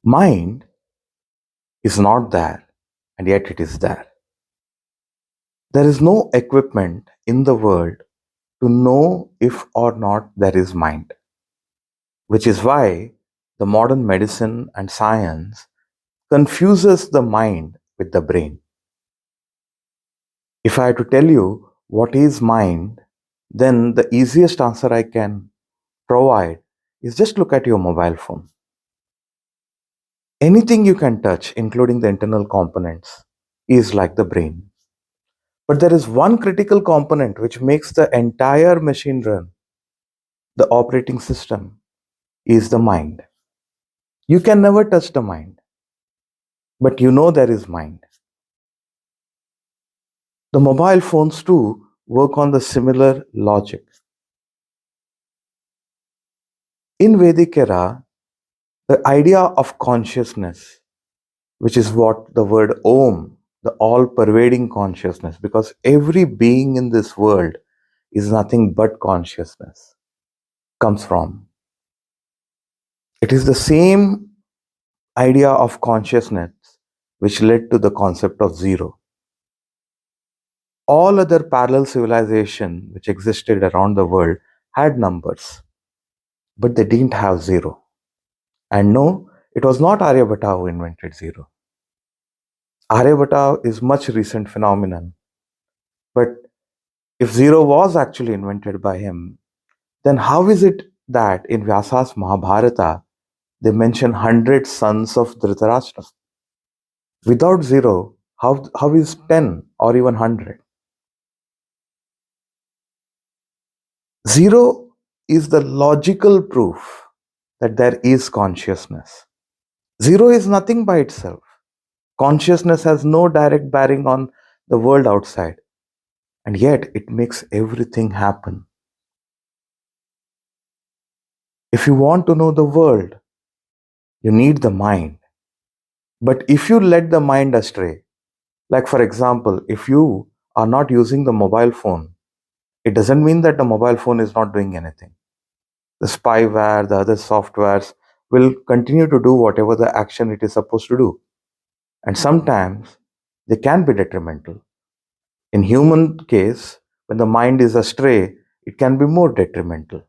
Mind is not there, and yet it is there. There is no equipment in the world to know if or not there is mind, which is why the modern medicine and science confuses the mind with the brain. If I had to tell you what is mind, then the easiest answer I can provide is just look at your mobile phone. Anything you can touch, including the internal components, is like the brain. But there is one critical component which makes the entire machine run, the operating system, is the mind. You can never touch the mind, but you know there is mind. The mobile phones too work on the similar logic. In Vedic era, the idea of consciousness, which is what the word Om, the all-pervading consciousness, because every being in this world is nothing but consciousness, comes from. It is the same idea of consciousness which led to the concept of zero. All other parallel civilization which existed around the world had numbers, but they didn't have zero. And no, it was not Aryabhatta who invented zero. Aryabhatta is much recent phenomenon. But if zero was actually invented by him, then how is it that in Vyasa's Mahabharata they mention 100 sons of Dhritarashtra? Without zero, how is 10 or even 100? Zero is the logical proof that there is consciousness. Zero is nothing by itself. Consciousness has no direct bearing on the world outside, and yet it makes everything happen. If you want to know the world, you need the mind. But if you let the mind astray, like for example, if you are not using the mobile phone, it doesn't mean that the mobile phone is not doing anything. The spyware, the other softwares will continue to do whatever the action it is supposed to do. And sometimes they can be detrimental. In human case, when the mind is astray, it can be more detrimental.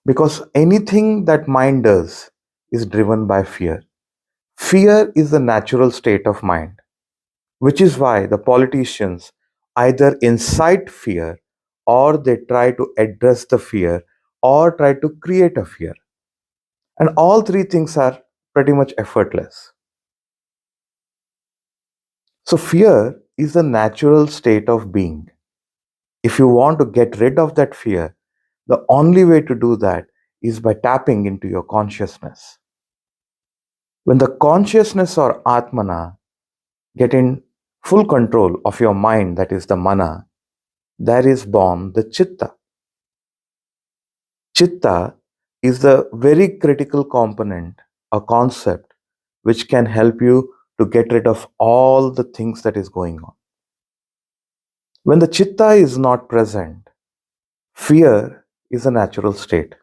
Because anything that mind does is driven by fear. Fear is the natural state of mind, which is why the politicians either incite fear or they try to address the fear or try to create a fear. And all three things are pretty much effortless. So, fear is the natural state of being. If you want to get rid of that fear, the only way to do that is by tapping into your consciousness. When the consciousness or Atmana get in full control of your mind, that is the mana, there is born the chitta. Chitta is the very critical component, a concept which can help you to get rid of all the things that is going on. When the chitta is not present, fear is a natural state.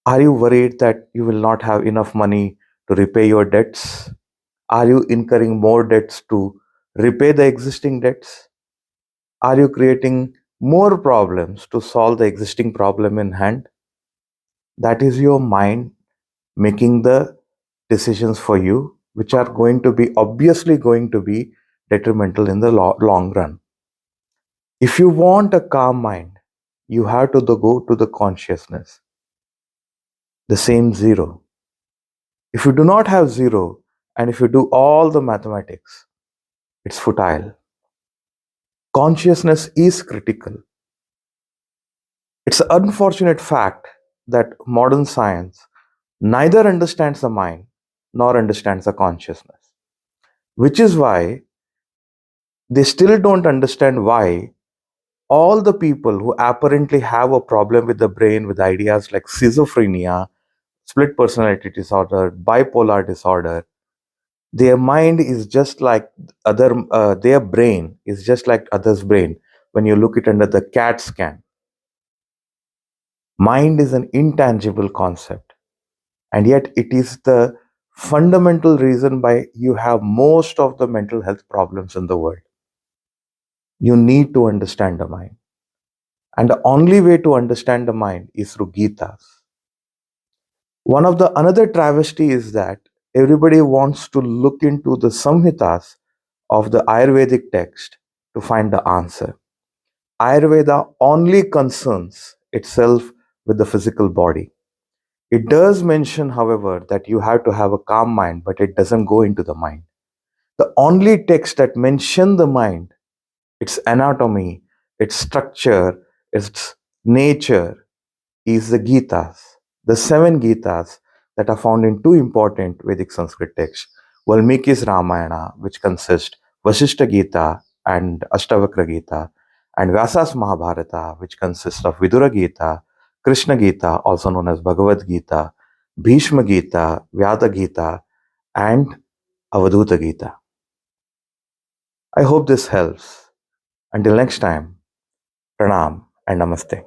Are you worried that you will not have enough money to repay your debts? Are you incurring more debts to repay the existing debts? Are you creating more problems to solve the existing problem in hand? That is your mind making the decisions for you, which are going to be obviously going to be detrimental in the long run. If you want a calm mind, you have to go to the consciousness, the same zero. If you do not have zero, and if you do all the mathematics, it's futile. Consciousness is critical. It's an unfortunate fact that modern science neither understands the mind nor understands the consciousness, which is why they still don't understand why all the people who apparently have a problem with the brain with ideas like schizophrenia, split personality disorder, bipolar disorder, their mind is just like their brain is just like others' brain when you look it under the CAT scan. Mind is an intangible concept. And yet it is the fundamental reason why you have most of the mental health problems in the world. You need to understand the mind. And the only way to understand the mind is through Gitas. One of the another travesty is that everybody wants to look into the Samhitas of the Ayurvedic text to find the answer. Ayurveda only concerns itself with the physical body. It does mention, however, that you have to have a calm mind, but it doesn't go into the mind. The only text that mention the mind, its anatomy, its structure, its nature, is the Gitas, the seven Gitas that are found in two important Vedic Sanskrit texts, Valmiki's Ramayana, which consists Vasishta Gita and Ashtavakra Gita, and Vyasa's Mahabharata, which consists of Vidura Gita, Krishna Gita, also known as Bhagavad Gita, Bhishma Gita, Vyada Gita, and Avadhuta Gita. I hope this helps. Until next time, Pranam and Namaste.